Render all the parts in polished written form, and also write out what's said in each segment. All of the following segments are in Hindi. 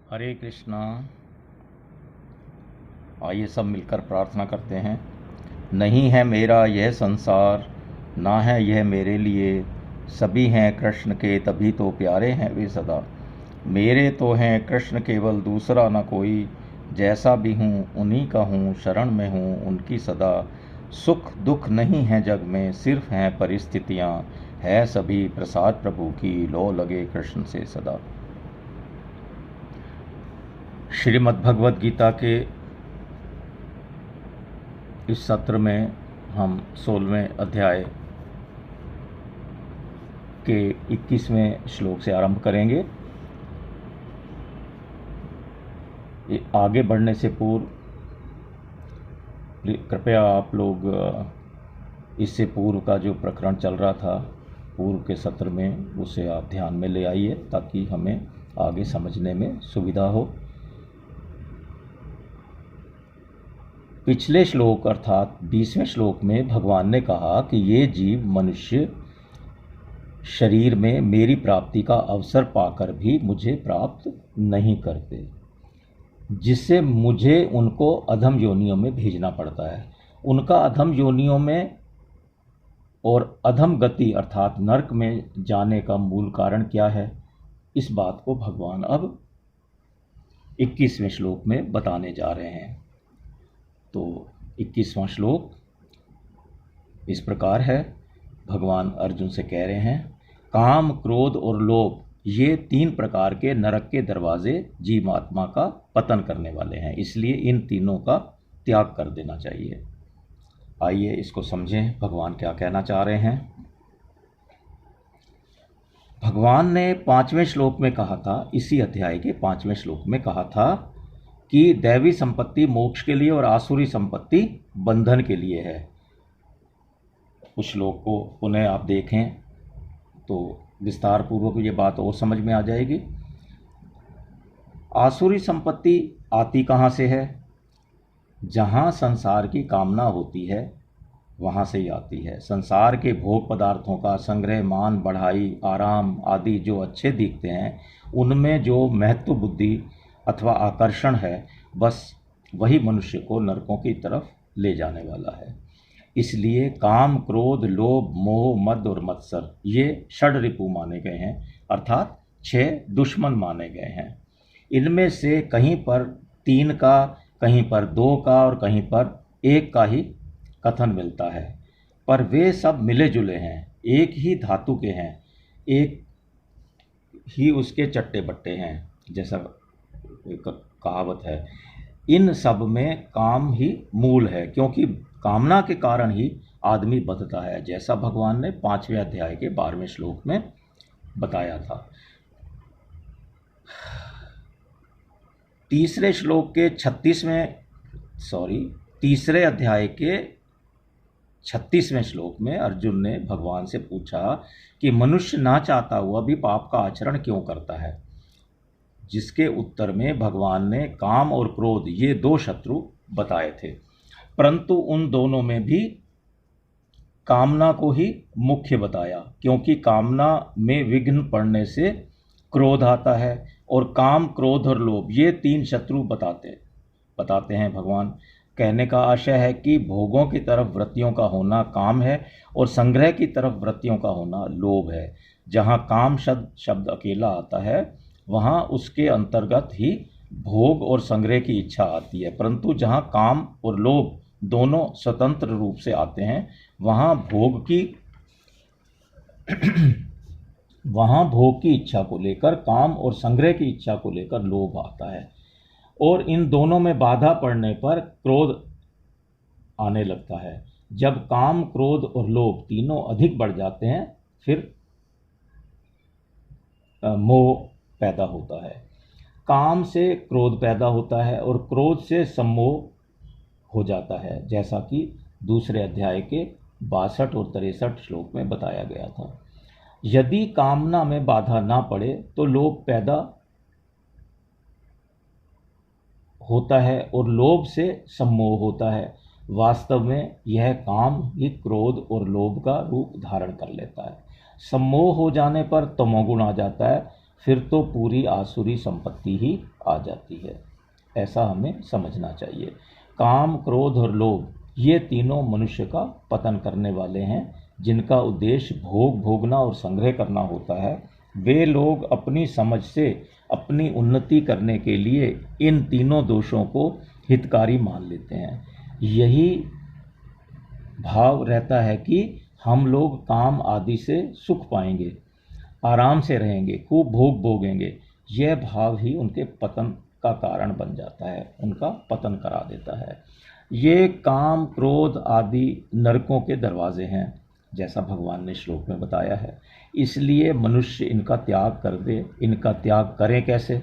हरे कृष्णा। आइए सब मिलकर प्रार्थना करते हैं। नहीं है मेरा यह संसार, ना है यह मेरे लिए, सभी हैं कृष्ण के तभी तो प्यारे हैं वे सदा। मेरे तो हैं कृष्ण केवल दूसरा न कोई, जैसा भी हूँ उन्हीं का हूँ, शरण में हूँ उनकी सदा। सुख दुख नहीं है जग में, सिर्फ हैं परिस्थितियाँ, है सभी प्रसाद प्रभु की, लो लगे कृष्ण से सदा। श्रीमद् भगवद गीता के इस सत्र में हम 16वें अध्याय के 21वें श्लोक से आरंभ करेंगे। आगे बढ़ने से पूर्व कृपया आप लोग इससे पूर्व का जो प्रकरण चल रहा था पूर्व के सत्र में, उसे आप ध्यान में ले आइए ताकि हमें आगे समझने में सुविधा हो। पिछले श्लोक अर्थात 20वें श्लोक में भगवान ने कहा कि ये जीव मनुष्य शरीर में मेरी प्राप्ति का अवसर पाकर भी मुझे प्राप्त नहीं करते, जिससे मुझे उनको अधम योनियों में भेजना पड़ता है। उनका अधम योनियों में और अधम गति अर्थात नरक में जाने का मूल कारण क्या है, इस बात को भगवान अब 21वें श्लोक में बताने जा रहे हैं। तो 21वां श्लोक इस प्रकार है। भगवान अर्जुन से कह रहे हैं, काम क्रोध और लोभ ये 3 प्रकार के नरक के दरवाजे जीवात्मा का पतन करने वाले हैं, इसलिए इन तीनों का त्याग कर देना चाहिए। आइए इसको समझें, भगवान क्या कहना चाह रहे हैं। भगवान ने 5वें श्लोक में कहा था, इसी अध्याय के 5वें श्लोक में कहा था कि दैवी संपत्ति मोक्ष के लिए और आसुरी संपत्ति बंधन के लिए है। उस श्लोक को पुनः आप देखें तो विस्तार पूर्वक ये बात और समझ में आ जाएगी। आसुरी संपत्ति आती कहाँ से है? जहाँ संसार की कामना होती है वहाँ से ही आती है। संसार के भोग पदार्थों का संग्रह, मान बढ़ाई, आराम आदि जो अच्छे दिखते हैं, उनमें जो महत्व बुद्धि अथवा आकर्षण है, बस वही मनुष्य को नरकों की तरफ ले जाने वाला है। इसलिए काम क्रोध लोभ मोह मद और मत्सर ये षड रिपु माने गए हैं, अर्थात 6 दुश्मन माने गए हैं। इनमें से कहीं पर 3 का, कहीं पर 2 का और कहीं पर 1 का ही कथन मिलता है, पर वे सब मिले जुले हैं, एक ही धातु के हैं, एक ही उसके चट्टे बट्टे हैं, जैसा कहावत है। इन सब में काम ही मूल है, क्योंकि कामना के कारण ही आदमी बदता है, जैसा भगवान ने 5वें अध्याय के 12वें श्लोक में बताया था। तीसरे अध्याय के 36वें श्लोक में अर्जुन ने भगवान से पूछा कि मनुष्य ना चाहता हुआ भी पाप का आचरण क्यों करता है, जिसके उत्तर में भगवान ने काम और क्रोध ये 2 शत्रु बताए थे, परंतु उन दोनों में भी कामना को ही मुख्य बताया, क्योंकि कामना में विघ्न पड़ने से क्रोध आता है, और काम क्रोध और लोभ ये 3 शत्रु बताते हैं भगवान। कहने का आशय है कि भोगों की तरफ वृत्तियों का होना काम है और संग्रह की तरफ वृत्तियों का होना लोभ है। जहाँ काम शब्द अकेला आता है, वहाँ उसके अंतर्गत ही भोग और संग्रह की इच्छा आती है, परंतु जहाँ काम और लोभ दोनों स्वतंत्र रूप से आते हैं, वहाँ भोग की इच्छा को लेकर काम और संग्रह की इच्छा को लेकर लोभ आता है, और इन दोनों में बाधा पड़ने पर क्रोध आने लगता है। जब काम क्रोध और लोभ तीनों अधिक बढ़ जाते हैं, फिर मोह पैदा होता है। काम से क्रोध पैदा होता है और क्रोध से सम्मोह हो जाता है, जैसा कि दूसरे अध्याय के 62 और 63 श्लोक में बताया गया था। यदि कामना में बाधा ना पड़े तो लोभ पैदा होता है और लोभ से सम्मोह होता है। वास्तव में यह काम ही क्रोध और लोभ का रूप धारण कर लेता है। सम्मोह हो जाने पर तमोगुण आ जाता है फिर तो पूरी आसुरी संपत्ति ही आ जाती है। ऐसा हमें समझना चाहिए। काम, क्रोध और लोभ ये तीनों मनुष्य का पतन करने वाले हैं। जिनका उद्देश्य भोग भोगना और संग्रह करना होता है, वे लोग अपनी समझ से अपनी उन्नति करने के लिए इन तीनों दोषों को हितकारी मान लेते हैं। यही भाव रहता है कि हम लोग काम आदि से सुख पाएंगे, आराम से रहेंगे, खूब भोग भोगेंगे। यह भाव ही उनके पतन का कारण बन जाता है, उनका पतन करा देता है। ये काम, क्रोध आदि नरकों के दरवाजे हैं, जैसा भगवान ने श्लोक में बताया है। इसलिए मनुष्य इनका त्याग कर दे। इनका त्याग करें कैसे?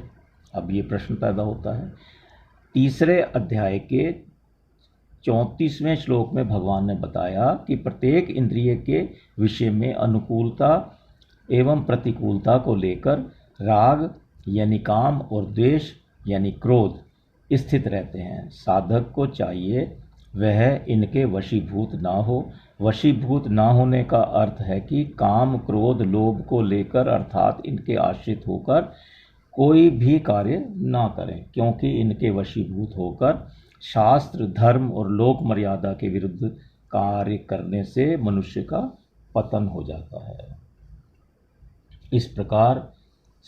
अब ये प्रश्न पैदा होता है। तीसरे अध्याय के 34वें श्लोक में भगवान ने बताया कि प्रत्येक इंद्रिय के विषय में अनुकूलता एवं प्रतिकूलता को लेकर राग यानी काम और द्वेष यानी क्रोध स्थित रहते हैं। साधक को चाहिए वह इनके वशीभूत ना हो। वशीभूत ना होने का अर्थ है कि काम, क्रोध, लोभ को लेकर अर्थात इनके आश्रित होकर कोई भी कार्य ना करें, क्योंकि इनके वशीभूत होकर शास्त्र, धर्म और लोक मर्यादा के विरुद्ध कार्य करने से मनुष्य का पतन हो जाता है। इस प्रकार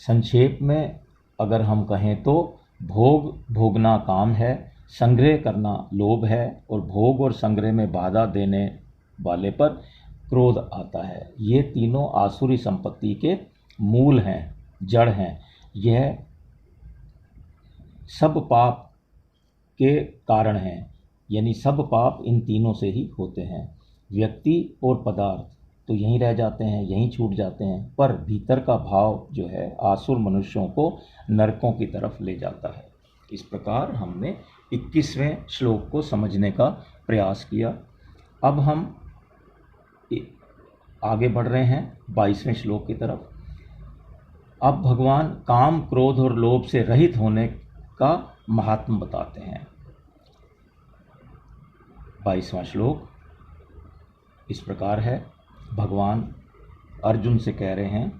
संक्षेप में अगर हम कहें तो भोग भोगना काम है, संग्रह करना लोभ है और भोग और संग्रह में बाधा देने वाले पर क्रोध आता है। ये तीनों आसुरी संपत्ति के मूल हैं, जड़ हैं। यह सब पाप के कारण हैं, यानी सब पाप इन तीनों से ही होते हैं। व्यक्ति और पदार्थ तो यहीं रह जाते हैं, यहीं छूट जाते हैं, पर भीतर का भाव जो है आसुर मनुष्यों को नरकों की तरफ ले जाता है। इस प्रकार हमने 21वें श्लोक को समझने का प्रयास किया। अब हम आगे बढ़ रहे हैं 22वें श्लोक की तरफ। अब भगवान काम, क्रोध और लोभ से रहित होने का महात्म बताते हैं। 22वां श्लोक इस प्रकार है। भगवान अर्जुन से कह रहे हैं,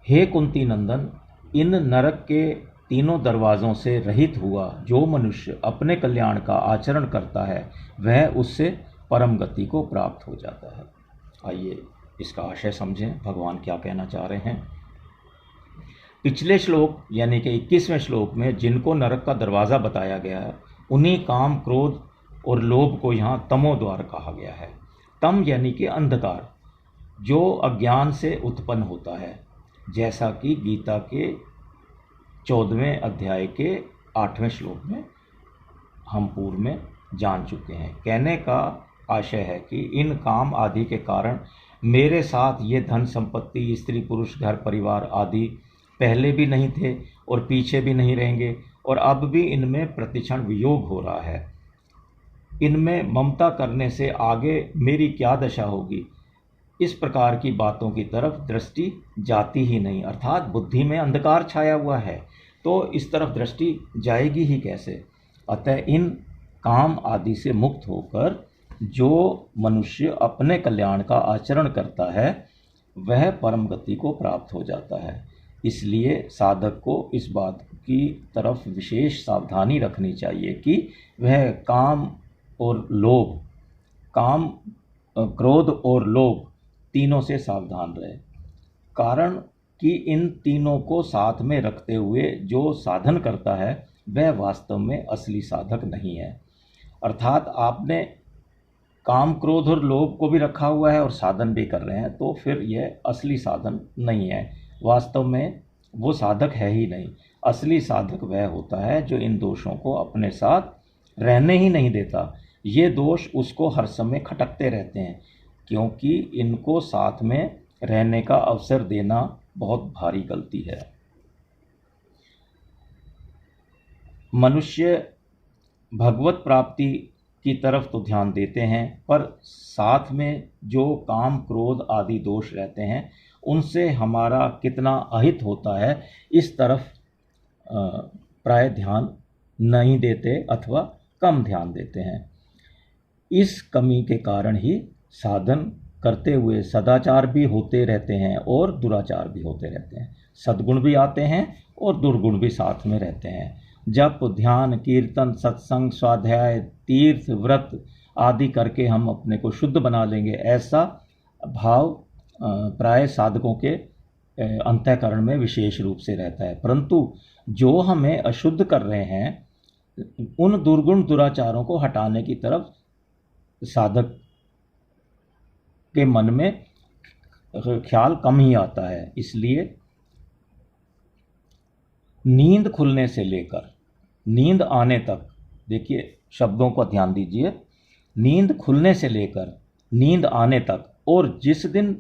हे कुंती नंदन, इन नरक के तीनों दरवाज़ों से रहित हुआ जो मनुष्य अपने कल्याण का आचरण करता है, वह उससे परम गति को प्राप्त हो जाता है। आइए इसका आशय समझें, भगवान क्या कहना चाह रहे हैं। पिछले श्लोक यानी कि 21वें श्लोक में जिनको नरक का दरवाज़ा बताया गया है, उन्हीं काम, क्रोध और लोभ को यहाँ तमो द्वार कहा गया है। तम यानी कि अंधकार, जो अज्ञान से उत्पन्न होता है, जैसा कि गीता के 14वें अध्याय के 8वें श्लोक में हम पूर्व में जान चुके हैं। कहने का आशय है कि इन काम आदि के कारण मेरे साथ ये धन संपत्ति, स्त्री पुरुष, घर परिवार आदि पहले भी नहीं थे और पीछे भी नहीं रहेंगे, और अब भी इनमें प्रतिक्षण वियोग हो रहा है। इनमें ममता करने से आगे मेरी क्या दशा होगी, इस प्रकार की बातों की तरफ दृष्टि जाती ही नहीं। अर्थात बुद्धि में अंधकार छाया हुआ है, तो इस तरफ दृष्टि जाएगी ही कैसे। अतः इन काम आदि से मुक्त होकर जो मनुष्य अपने कल्याण का आचरण करता है, वह परम गति को प्राप्त हो जाता है। इसलिए साधक को इस बात की तरफ विशेष सावधानी रखनी चाहिए कि वह काम और लोभ, काम, क्रोध और लोभ तीनों से सावधान रहे। कारण कि इन तीनों को साथ में रखते हुए जो साधन करता है, वह वास्तव में असली साधक नहीं है। अर्थात आपने काम, क्रोध और लोभ को भी रखा हुआ है और साधन भी कर रहे हैं, तो फिर यह असली साधन नहीं है। वास्तव में वो साधक है ही नहीं। असली साधक वह होता है जो इन दोषों को अपने साथ रहने ही नहीं देता। ये दोष उसको हर समय खटकते रहते हैं, क्योंकि इनको साथ में रहने का अवसर देना बहुत भारी गलती है। मनुष्य भगवत प्राप्ति की तरफ तो ध्यान देते हैं, पर साथ में जो काम, क्रोध आदि दोष रहते हैं, उनसे हमारा कितना अहित होता है, इस तरफ प्राय ध्यान नहीं देते अथवा कम ध्यान देते हैं। इस कमी के कारण ही साधन करते हुए सदाचार भी होते रहते हैं और दुराचार भी होते रहते हैं। सद्गुण भी आते हैं और दुर्गुण भी साथ में रहते हैं। जप, ध्यान, कीर्तन, सत्संग, स्वाध्याय, तीर्थ, व्रत आदि करके हम अपने को शुद्ध बना लेंगे, ऐसा भाव प्राय साधकों के अंतःकरण में विशेष रूप से रहता है। परंतु जो हमें अशुद्ध कर रहे हैं, उन दुर्गुण दुराचारों को हटाने की तरफ साधक के मन में ख्याल कम ही आता है। इसलिए नींद खुलने से लेकर नींद आने तक, देखिए शब्दों को ध्यान दीजिए, नींद खुलने से लेकर नींद आने तक, और जिस दिन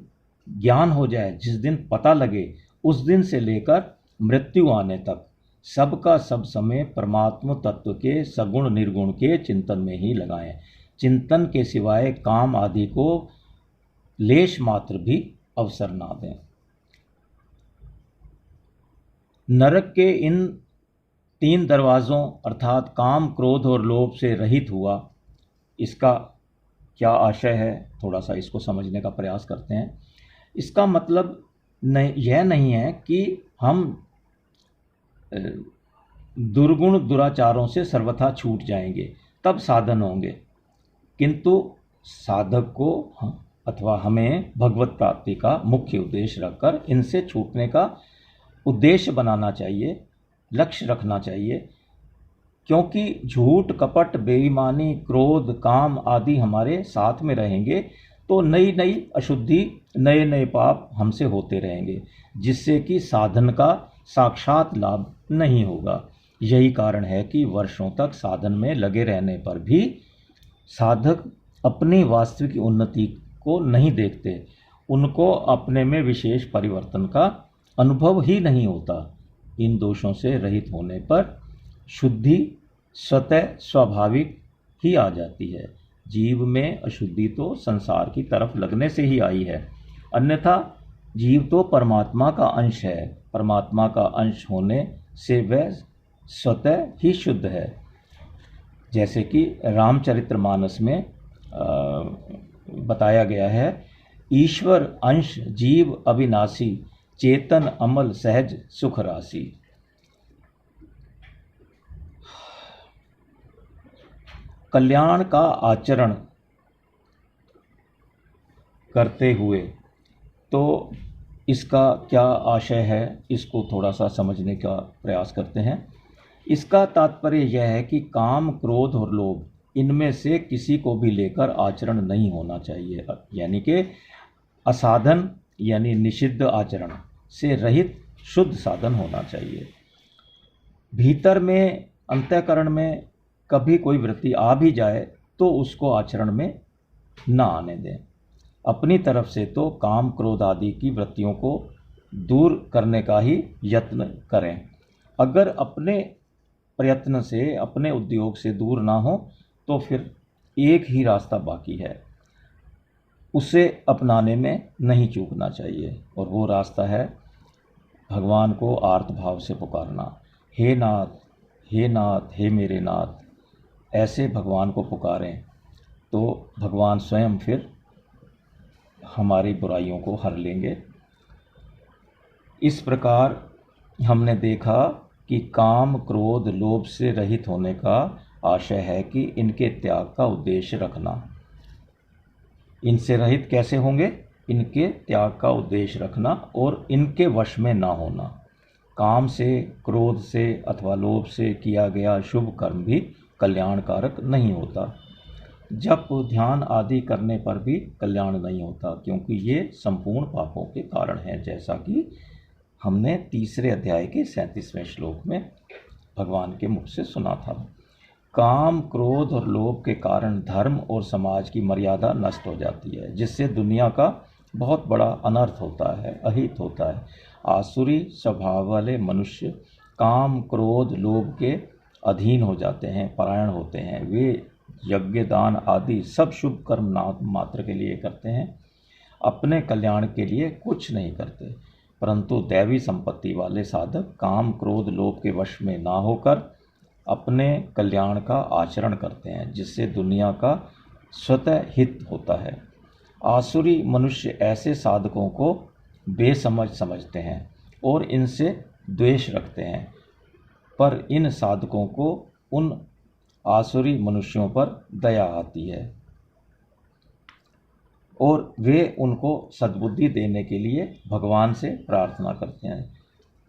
ज्ञान हो जाए, जिस दिन पता लगे, उस दिन से लेकर मृत्यु आने तक सबका सब समय परमात्म तत्व के सगुण निर्गुण के चिंतन में ही लगाएं। चिंतन के सिवाय काम आदि को लेश मात्र भी अवसर ना दें। नरक के इन 3 दरवाज़ों अर्थात काम, क्रोध और लोभ से रहित हुआ, इसका क्या आशय है, थोड़ा सा इसको समझने का प्रयास करते हैं। इसका मतलब यह नहीं है कि हम दुर्गुण दुराचारों से सर्वथा छूट जाएंगे, तब साधन होंगे, किंतु साधक को अथवा हमें भगवत प्राप्ति का मुख्य उद्देश्य रखकर इनसे छूटने का उद्देश्य बनाना चाहिए, लक्ष्य रखना चाहिए। क्योंकि झूठ, कपट, बेईमानी, क्रोध, काम आदि हमारे साथ में रहेंगे तो नई नई अशुद्धि, नए नए पाप हमसे होते रहेंगे, जिससे कि साधन का साक्षात लाभ नहीं होगा। यही कारण है कि वर्षों तक साधन में लगे रहने पर भी साधक अपनी वास्तविक उन्नति को नहीं देखते, उनको अपने में विशेष परिवर्तन का अनुभव ही नहीं होता। इन दोषों से रहित होने पर शुद्धि स्वतः स्वाभाविक ही आ जाती है। जीव में अशुद्धि तो संसार की तरफ लगने से ही आई है, अन्यथा जीव तो परमात्मा का अंश है। परमात्मा का अंश होने से वह स्वतः ही शुद्ध है। जैसे कि रामचरितमानस में बताया गया है, ईश्वर अंश जीव अविनाशी, चेतन अमल सहज सुख राशि। कल्याण का आचरण करते हुए तो इसका क्या आशय है, इसको थोड़ा सा समझने का प्रयास करते हैं। इसका तात्पर्य यह है कि काम, क्रोध और लोभ, इनमें से किसी को भी लेकर आचरण नहीं होना चाहिए, यानी कि असाधन यानी निषिद्ध आचरण से रहित शुद्ध साधन होना चाहिए। भीतर में अंतःकरण में कभी कोई वृत्ति आ भी जाए तो उसको आचरण में न आने दें। अपनी तरफ से तो काम, क्रोध आदि की वृत्तियों को दूर करने का ही यत्न करें। अगर अपने प्रयत्न से, अपने उद्योग से दूर ना हो तो फिर एक ही रास्ता बाकी है, उसे अपनाने में नहीं चूकना चाहिए, और वो रास्ता है भगवान को आर्त भाव से पुकारना। हे नाथ, हे नाथ, हे मेरे नाथ, ऐसे भगवान को पुकारें तो भगवान स्वयं फिर हमारी बुराइयों को हर लेंगे। इस प्रकार हमने देखा कि काम, क्रोध, लोभ से रहित होने का आशय है कि इनके त्याग का उद्देश्य रखना। इनसे रहित कैसे होंगे? इनके त्याग का उद्देश्य रखना और इनके वश में ना होना। काम से, क्रोध से अथवा लोभ से किया गया शुभ कर्म भी कल्याणकारक नहीं होता। जप, ध्यान आदि करने पर भी कल्याण नहीं होता, क्योंकि ये संपूर्ण पापों के कारण हैं, जैसा कि हमने 3 अध्याय के 37वें श्लोक में भगवान के मुख से सुना था। काम, क्रोध और लोभ के कारण धर्म और समाज की मर्यादा नष्ट हो जाती है, जिससे दुनिया का बहुत बड़ा अनर्थ होता है, अहित होता है। आसुरी स्वभाव वाले मनुष्य काम, क्रोध, लोभ के अधीन हो जाते हैं, परायण होते हैं। वे यज्ञ, दान आदि सब शुभ कर्म मात्र के लिए करते हैं, अपने कल्याण के लिए कुछ नहीं करते। परंतु दैवी संपत्ति वाले साधक काम, क्रोध, लोभ के वश में ना होकर अपने कल्याण का आचरण करते हैं, जिससे दुनिया का स्वतः हित होता है। आसुरी मनुष्य ऐसे साधकों को बेसमझ समझते हैं और इनसे द्वेष रखते हैं, पर इन साधकों को उन आसुरी मनुष्यों पर दया आती है और वे उनको सद्बुद्धि देने के लिए भगवान से प्रार्थना करते हैं।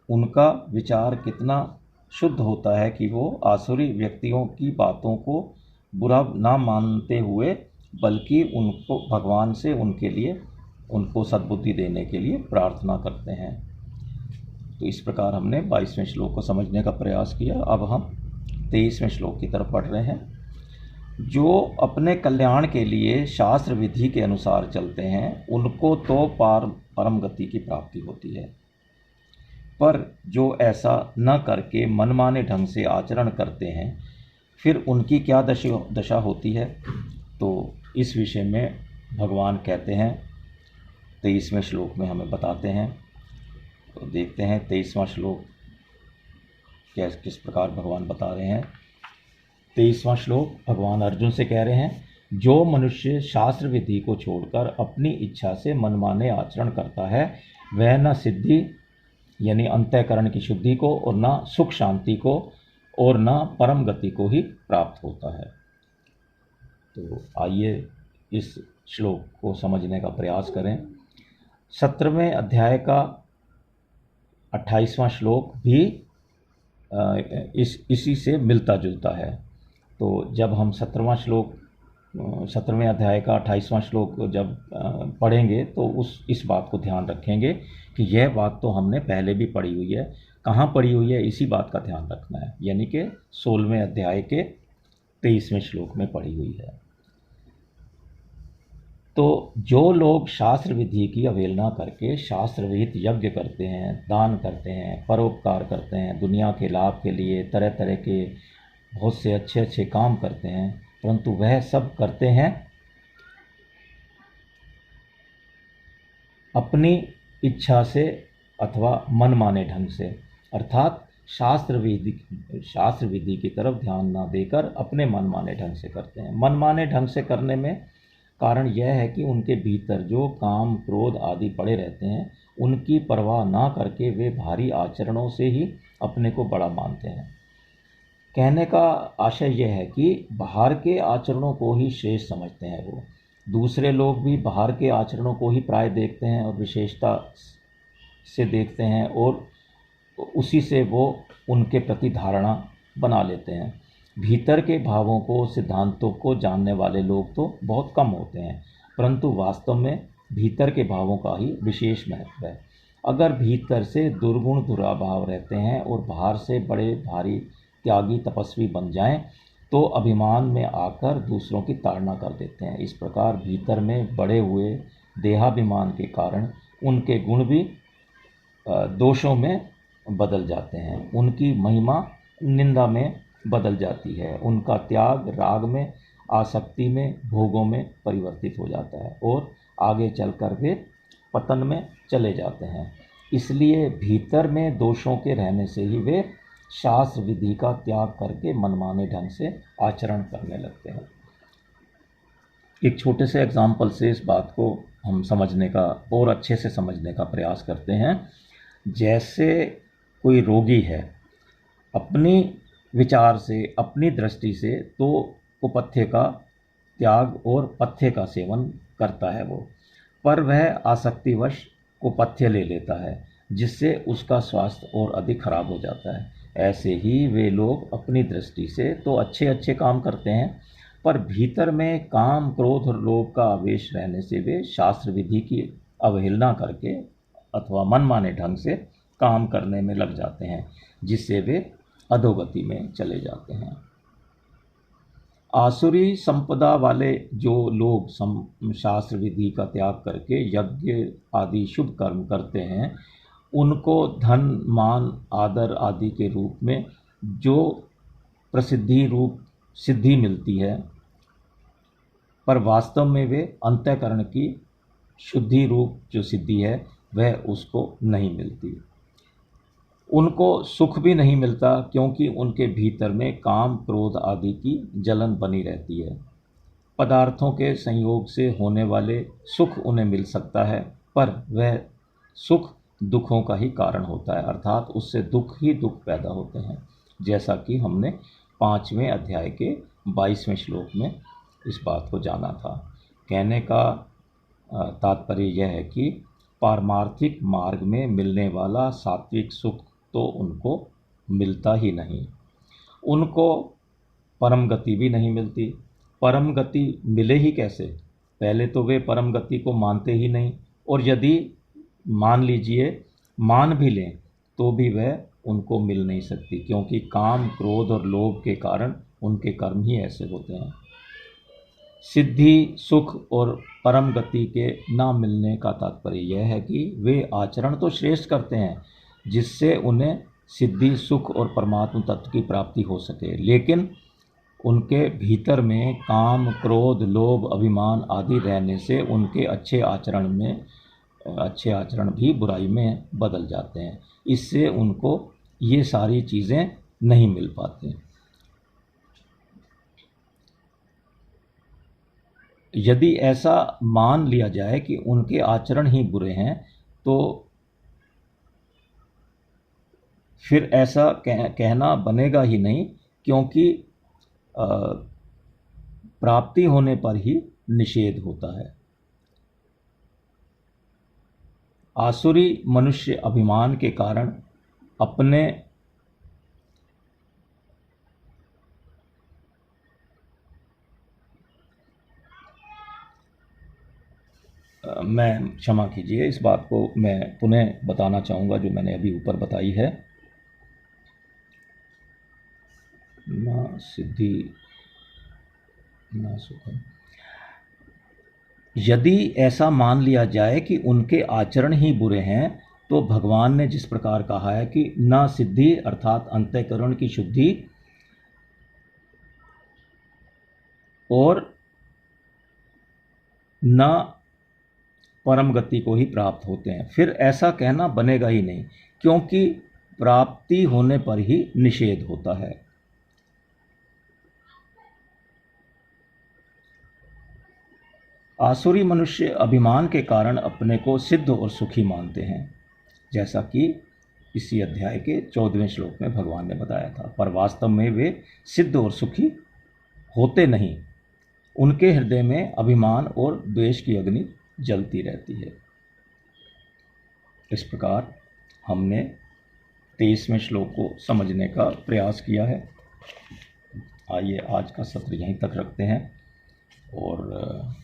उनका विचार कितना शुद्ध होता है कि वो आसुरी व्यक्तियों की बातों को बुरा ना मानते हुए बल्कि उनको भगवान से उनके लिए उनको सद्बुद्धि देने के लिए प्रार्थना करते हैं। तो इस प्रकार हमने 22वें श्लोक को समझने का प्रयास किया। अब हम 23वें श्लोक की तरफ पढ़ रहे हैं। जो अपने कल्याण के लिए शास्त्र विधि के अनुसार चलते हैं उनको तो परम गति की प्राप्ति होती है, पर जो ऐसा न करके मनमाने ढंग से आचरण करते हैं फिर उनकी क्या दशा होती है। तो इस विषय में भगवान कहते हैं 23वें श्लोक में हमें बताते हैं। तो देखते हैं 23वां श्लोक किस प्रकार भगवान बता रहे हैं। 23वां श्लोक भगवान अर्जुन से कह रहे हैं, जो मनुष्य शास्त्र विधि को छोड़कर अपनी इच्छा से मनमाने आचरण करता है वह न सिद्धि यानी अंतःकरण की शुद्धि को और न सुख शांति को और न परम गति को ही प्राप्त होता है। तो आइए इस श्लोक को समझने का प्रयास करें। 17वें अध्याय का 28वां श्लोक भी इसी से मिलता जुलता है। तो जब हम 17वें अध्याय का 28वां श्लोक जब पढ़ेंगे तो इस बात को ध्यान रखेंगे कि यह बात तो हमने पहले भी पढ़ी हुई है। कहाँ पढ़ी हुई है इसी बात का ध्यान रखना है, यानी कि 16वें अध्याय के 23वें श्लोक में पढ़ी हुई है। तो जो लोग शास्त्र विधि की अवहेलना करके शास्त्र विहित यज्ञ करते हैं, दान करते हैं, परोपकार करते हैं, दुनिया के लाभ के लिए तरह तरह के बहुत से अच्छे अच्छे काम करते हैं, परंतु वह सब करते हैं अपनी इच्छा से अथवा मनमाने ढंग से, अर्थात शास्त्र विधि की तरफ ध्यान ना देकर अपने मनमाने ढंग से करते हैं। मनमाने ढंग से करने में कारण यह है कि उनके भीतर जो काम क्रोध आदि पड़े रहते हैं उनकी परवाह ना करके वे भारी आचरणों से ही अपने को बड़ा मानते हैं। कहने का आशय यह है कि बाहर के आचरणों को ही श्रेष्ठ समझते हैं। वो दूसरे लोग भी बाहर के आचरणों को ही प्राय देखते हैं और विशेषता से देखते हैं और उसी से वो उनके प्रति धारणा बना लेते हैं। भीतर के भावों को सिद्धांतों को जानने वाले लोग तो बहुत कम होते हैं, परंतु वास्तव में भीतर के भावों का ही विशेष महत्व है। अगर भीतर से दुर्गुण दुराभाव रहते हैं और बाहर से बड़े भारी त्यागी तपस्वी बन जाएं तो अभिमान में आकर दूसरों की ताड़ना कर देते हैं। इस प्रकार भीतर में बड़े हुए देहाभिमान के कारण उनके गुण भी दोषों में बदल जाते हैं, उनकी महिमा निंदा में बदल जाती है, उनका त्याग राग में, आसक्ति में, भोगों में परिवर्तित हो जाता है और आगे चलकर वे पतन में चले जाते हैं। इसलिए भीतर में दोषों के रहने से ही वे शास्त्र विधि का त्याग करके मनमाने ढंग से आचरण करने लगते हैं। एक छोटे से एग्जाम्पल से इस बात को हम समझने का और अच्छे से समझने का प्रयास करते हैं। जैसे कोई रोगी है, अपनी विचार से अपनी दृष्टि से तो कुपथ्य का त्याग और पथ्य का सेवन करता है वो, पर वह आसक्तिवश कुपथ्य ले लेता है जिससे उसका स्वास्थ्य और अधिक खराब हो जाता है। ऐसे ही वे लोग अपनी दृष्टि से तो अच्छे अच्छे काम करते हैं, पर भीतर में काम क्रोध और लोभ का आवेश रहने से वे शास्त्र विधि की अवहेलना करके अथवा मनमाने ढंग से काम करने में लग जाते हैं, जिससे वे अधोगति में चले जाते हैं। आसुरी संपदा वाले जो लोग शास्त्र विधि का त्याग करके यज्ञ आदि शुभ कर्म करते हैं उनको धन मान आदर आदि के रूप में जो प्रसिद्धि रूप सिद्धि मिलती है, पर वास्तव में वे अंतःकरण की शुद्धि रूप जो सिद्धि है वह उसको नहीं मिलती। उनको सुख भी नहीं मिलता क्योंकि उनके भीतर में काम क्रोध आदि की जलन बनी रहती है, पदार्थों के संयोग से होने वाले सुख उन्हें मिल सकता है, पर वह सुख दुखों का ही कारण होता है, अर्थात उससे दुख ही दुख पैदा होते हैं, जैसा कि हमने 5वें अध्याय के 22वें श्लोक में इस बात को जाना था। कहने का तात्पर्य यह है कि पारमार्थिक मार्ग में मिलने वाला सात्विक सुख तो उनको मिलता ही नहीं, उनको परम गति भी नहीं मिलती। परम गति मिले ही कैसे? पहले तो वे परम गति को मानते ही नहीं, और यदि मान भी लें तो भी वह उनको मिल नहीं सकती, क्योंकि काम, क्रोध और लोभ के कारण उनके कर्म ही ऐसे होते हैं। सिद्धि, सुख और परम गति के ना मिलने का तात्पर्य यह है कि वे आचरण तो श्रेष्ठ करते हैं जिससे उन्हें सिद्धि, सुख और परमात्म तत्व की प्राप्ति हो सके, लेकिन उनके भीतर में काम, क्रोध, लोभ, अभिमान आदि रहने से उनके अच्छे आचरण भी बुराई में बदल जाते हैं। इससे उनको ये सारी चीज़ें नहीं मिल पाती। यदि ऐसा मान लिया जाए कि उनके आचरण ही बुरे हैं, तो फिर ऐसा कहना बनेगा ही नहीं, क्योंकि प्राप्ति होने पर ही निषेध होता है। आसुरी मनुष्य अभिमान के कारण अपने मैं क्षमा कीजिए, इस बात को मैं पुनः बताना चाहूँगा जो मैंने अभी ऊपर बताई है। ना सिद्धि ना सुखम। यदि ऐसा मान लिया जाए कि उनके आचरण ही बुरे हैं, तो भगवान ने जिस प्रकार कहा है कि ना सिद्धि अर्थात अंतःकरण की शुद्धि और न परम गति को ही प्राप्त होते हैं, फिर ऐसा कहना बनेगा ही नहीं, क्योंकि प्राप्ति होने पर ही निषेध होता है। आसुरी मनुष्य अभिमान के कारण अपने को सिद्ध और सुखी मानते हैं, जैसा कि इसी अध्याय के 14वें श्लोक में भगवान ने बताया था, पर वास्तव में वे सिद्ध और सुखी होते नहीं। उनके हृदय में अभिमान और द्वेष की अग्नि जलती रहती है। इस प्रकार हमने 23वें श्लोक को समझने का प्रयास किया है। आइए आज का सत्र यहीं तक रखते हैं, और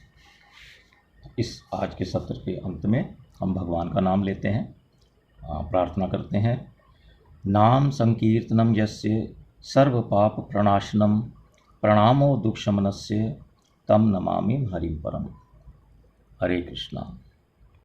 इस आज के सत्र के अंत में हम भगवान का नाम लेते हैं, प्रार्थना करते हैं। नाम संकीर्तनम यस्य सर्व पाप प्रणाशनम प्रणामो दुःखशमनस्य तम नमामि हरिं परम। हरे कृष्णा।